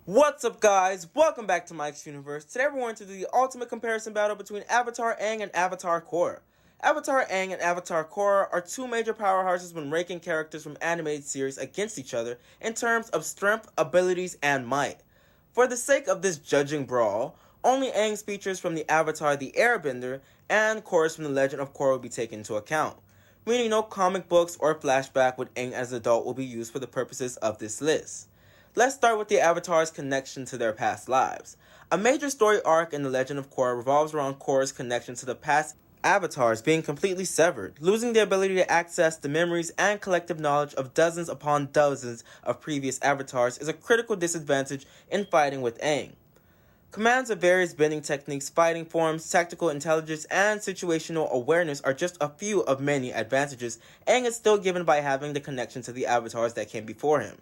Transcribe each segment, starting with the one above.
What's up, guys? Welcome back to Mike's Universe. Today we're going to do the ultimate comparison battle between Avatar Aang and Avatar Korra. Avatar Aang and Avatar Korra are two major powerhouses when ranking characters from animated series against each other in terms of strength, abilities, and might. For the sake of this judging brawl, only Aang's features from the Avatar the Airbender and Korra's from the Legend of Korra will be taken into account, meaning no comic books or flashback with Aang as an adult will be used for the purposes of this list. Let's start with the Avatar's connection to their past lives. A major story arc in The Legend of Korra revolves around Korra's connection to the past avatars being completely severed, losing the ability to access the memories and collective knowledge of dozens upon dozens of previous avatars is a critical disadvantage in fighting with Aang. Commands of various bending techniques, fighting forms, tactical intelligence, and situational awareness are just a few of many advantages Aang is still given by having the connection to the avatars that came before him.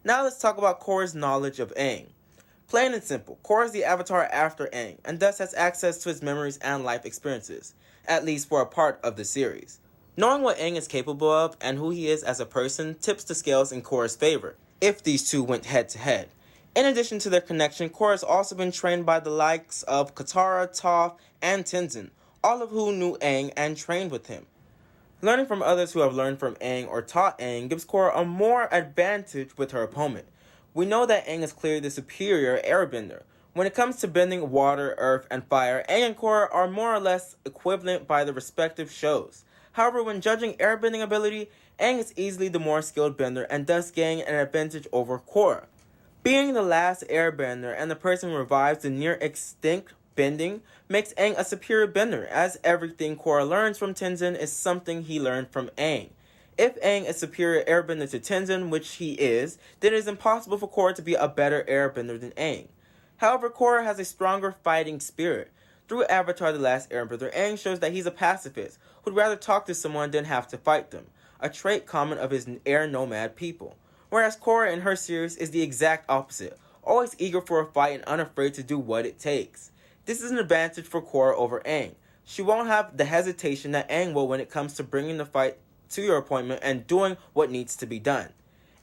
Now let's talk about Korra's knowledge of Aang. Plain and simple, Korra is the avatar after Aang, and thus has access to his memories and life experiences, at least for a part of the series. Knowing what Aang is capable of and who he is as a person tips the scales in Korra's favor, if these two went head to head. In addition to their connection, Korra has also been trained by the likes of Katara, Toph, and Tenzin, all of whom knew Aang and trained with him. Learning from others who have learned from Aang or taught Aang gives Korra a more advantage with her opponent. We know that Aang is clearly the superior airbender. When it comes to bending water, earth, and fire, Aang and Korra are more or less equivalent by the respective shows. However, when judging airbending ability, Aang is easily the more skilled bender and thus gaining an advantage over Korra. Being the last airbender and the person who revives the near extinct bending makes Aang a superior bender, as everything Korra learns from Tenzin is something he learned from Aang. If Aang is superior airbender to Tenzin, which he is, then it is impossible for Korra to be a better airbender than Aang. However, Korra has a stronger fighting spirit. Through Avatar The Last Airbender, Aang shows that he's a pacifist, who'd rather talk to someone than have to fight them, a trait common of his air nomad people. Whereas Korra in her series is the exact opposite, always eager for a fight and unafraid to do what it takes. This is an advantage for Korra over Aang. She won't have the hesitation that Aang will when it comes to bringing the fight to your appointment and doing what needs to be done.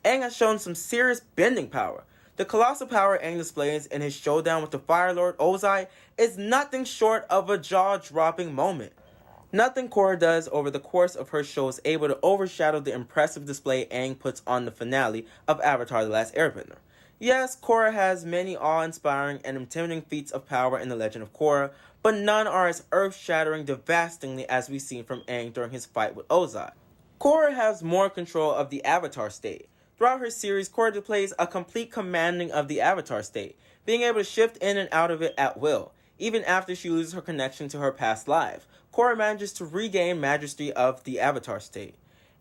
Aang has shown some serious bending power. The colossal power Aang displays in his showdown with the Fire Lord Ozai is nothing short of a jaw-dropping moment. Nothing Korra does over the course of her show is able to overshadow the impressive display Aang puts on the finale of Avatar The Last Airbender. Yes, Korra has many awe-inspiring and intimidating feats of power in The Legend of Korra, but none are as earth-shattering devastatingly as we've seen from Aang during his fight with Ozai. Korra has more control of the Avatar state. Throughout her series, Korra displays a complete commanding of the Avatar state, being able to shift in and out of it at will. Even after she loses her connection to her past life, Korra manages to regain majesty of the Avatar state.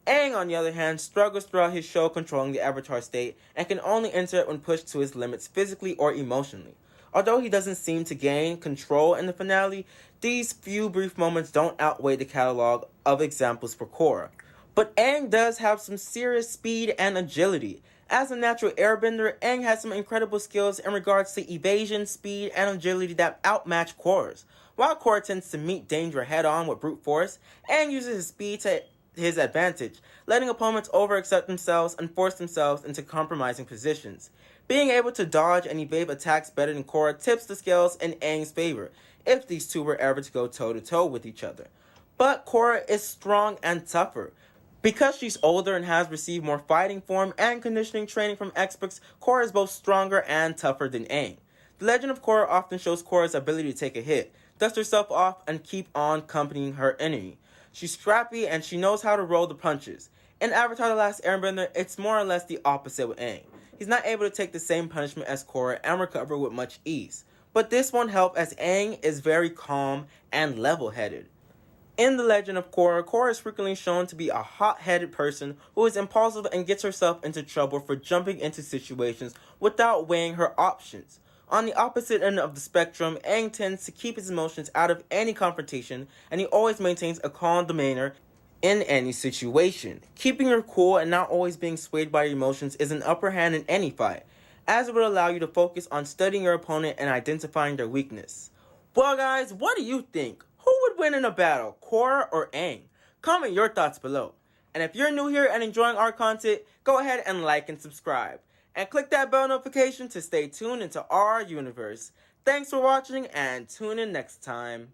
Aang, on the other hand, struggles throughout his show controlling the Avatar state and can only enter it when pushed to his limits physically or emotionally. Although he doesn't seem to gain control in the finale, these few brief moments don't outweigh the catalog of examples for Korra. But Aang does have some serious speed and agility. As a natural airbender, Aang has some incredible skills in regards to evasion, speed, and agility that outmatch Korra's. While Korra tends to meet danger head-on with brute force, Aang uses his speed to his advantage, letting opponents overexert themselves and force themselves into compromising positions. Being able to dodge and evade attacks better than Korra tips the scales in Aang's favor, if these two were ever to go toe-to-toe with each other. But Korra is strong and tougher. Because she's older and has received more fighting form and conditioning training from experts, Korra is both stronger and tougher than Aang. The Legend of Korra often shows Korra's ability to take a hit, dust herself off, and keep on accompanying her enemy. She's scrappy and she knows how to roll the punches. In Avatar The Last Airbender, it's more or less the opposite with Aang. He's not able to take the same punishment as Korra and recover with much ease. But this won't help as Aang is very calm and level-headed. In The Legend of Korra, Korra is frequently shown to be a hot-headed person who is impulsive and gets herself into trouble for jumping into situations without weighing her options. On the opposite end of the spectrum, Aang tends to keep his emotions out of any confrontation, and he always maintains a calm demeanor in any situation. Keeping your cool and not always being swayed by your emotions is an upper hand in any fight, as it will allow you to focus on studying your opponent and identifying their weakness. Well guys, what do you think? Who would win in a battle, Korra or Aang? Comment your thoughts below. And if you're new here and enjoying our content, go ahead and like and subscribe. and click that bell notification to stay tuned into our universe. Thanks for watching and tune in next time.